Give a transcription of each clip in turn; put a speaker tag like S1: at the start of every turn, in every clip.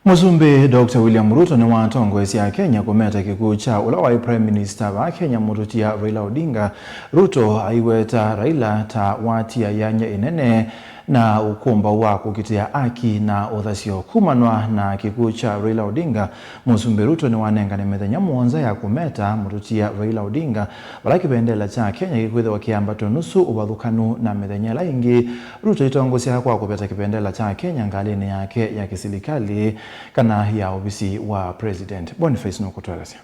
S1: Muzumbe Dr. William Ruto Niwatongoesya Kenya Kumeta Kikw'u cha ula Prime Minister wa Kenya Mututia Raila Odinga. Ruto Aiweta Raila ta Watia Yanya Inene na Ukumbau wa Kuukitia aki na Uthasyo Kumanwa na Kikw'u cha Raila Odinga. Muzumbe Ruto niwanenga ni Mithenya muonza ya Kumeta Mututia Raila Odinga Vala Kivendela cha Kenya Kikwithiwa Kiyambatw'a Nusu uwathukanu na Mithenya laingi. Ruto itongoesya kwa kupeta Kivendela cha Kenya ngalini yake ya kisilikali kana ya ofisi wa President. Boniface Nokotwagasya.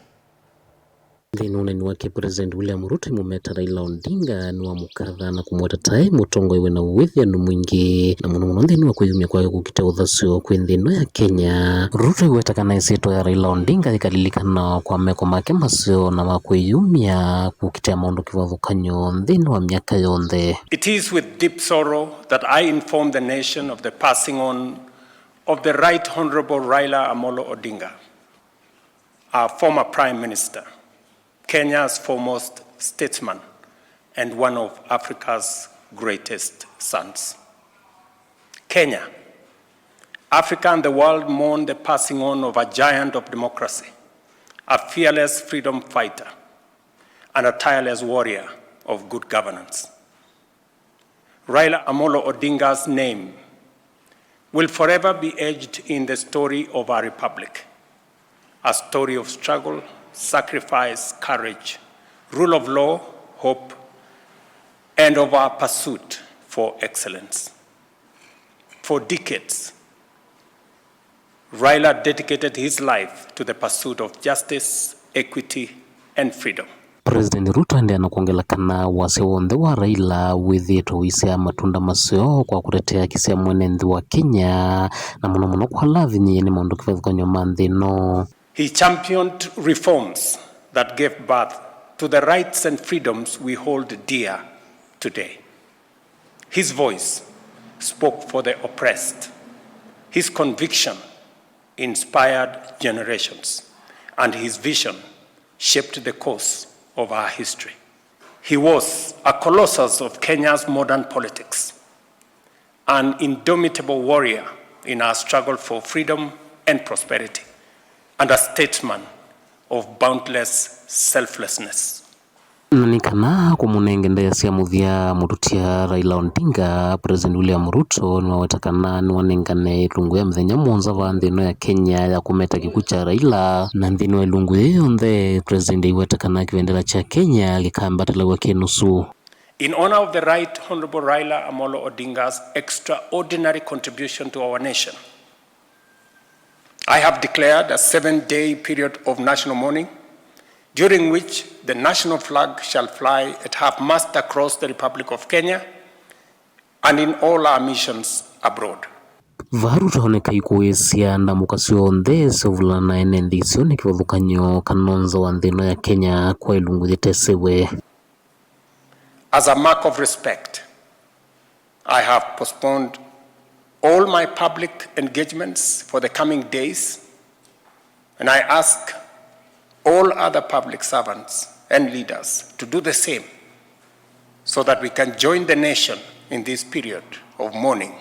S2: Nthini wake President William Ruto mumeta Raila Odinga niwa mukatha na kumweta tai mutongo iwe na uwithianu mwingi na muno nthini wa kwiyumia kwa Kuukitia Uthasyo kwi nthino ya Kenya. Ruto iweta kana isitwa ya Raila Odinga ikalilikana kwa meko make masio na wa kwiyumia Kuukitia maundu kivathukanyo nthini wa miaka yonthe.
S3: It is with deep sorrow that I inform the nation of the passing on of the Right Honorable Raila Odinga, our former Prime Minister, Kenya's foremost statesman, and one of Africa's greatest sons. Kenya, Africa and the world mourn the passing on of a giant of democracy, a fearless freedom fighter, and a tireless warrior of good governance. Raila Odinga's name will forever be etched in the story of our republic, a story of struggle, sacrifice, courage, rule of law, hope, and of our pursuit for excellence. For decades, Raila dedicated his life to the pursuit of justice, equity, and freedom.
S2: President Ruto ndiye kuongela kana wase wonthe wa Raila withitwo wisia matunda masio kwa kutetea kisia mwenenthi wa Kenya na muno kwa lathinyi ni maundu kivathukanyo ma nthino.
S3: He championed reforms that gave birth to the rights and freedoms we hold dear today. His voice spoke for the oppressed. His conviction inspired generations, and his vision shaped the course of our history. He was a colossus of Kenya's modern politics, an indomitable warrior in our struggle for freedom and prosperity, and a statesman of boundless selflessness.
S2: Nanikana kumunengendesya muthia Mututia Raila Odinga, President William Ruto niwawetakana niwanengane ilungu ya Mithenya muonza va nthino ya Kenya ya kumeta Kikw'u cha Raila na nthino ya ilungu yonthe President iwetakana Kivendela cha Kenya gikayambatw'a ki Nusu.
S3: In honor of the Right Honorable Raila Odinga's extraordinary contribution to our nation, I have declared a 7-day period of national mourning, during which the national flag shall fly at half-mast across the Republic of Kenya and in all our missions abroad.
S2: Varuta honeka ikuesya na mukasio onthe sevulana ene nthisyo ni kivathukanyo kanonza wa nthino ya Kenya kwa ilungu thitesewe.
S3: As a mark of respect, I have postponed all my public engagements for the coming days, and I ask all other public servants and leaders to do the same so that we can join the nation in this period of mourning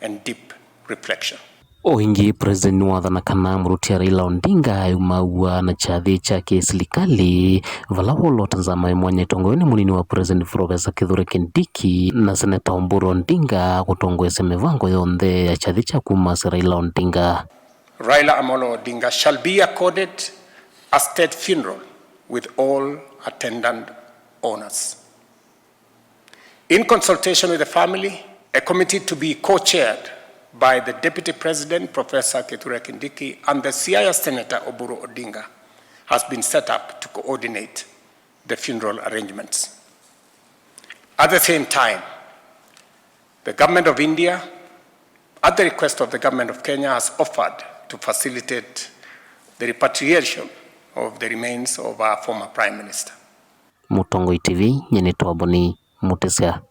S3: and deep reflection.
S2: Oingi President niwathana kana Mututia Raila Odinga yumaua na chathi cha kisilikali vala wolotanzama imwanya tongoeni munini wa President Professor Kithure Kindiki na Senator Oburu Odinga kutongoesya mivango yonthe ya chathi cha kumasa Raila Odinga.
S3: Raila Odinga shall be accorded a state funeral with all attendant honors. In consultation with the family, a committee to be co-chaired by the Deputy President, Professor Kithure Kindiki, and the Siaya Senator Oburu Odinga has been set up to coordinate the funeral arrangements. At the same time, the Government of India, at the request of the Government of Kenya, has offered to facilitate the repatriation of the remains of our former Prime Minister.
S2: Mutongo TV, Nyenetwa Boni, Mututia.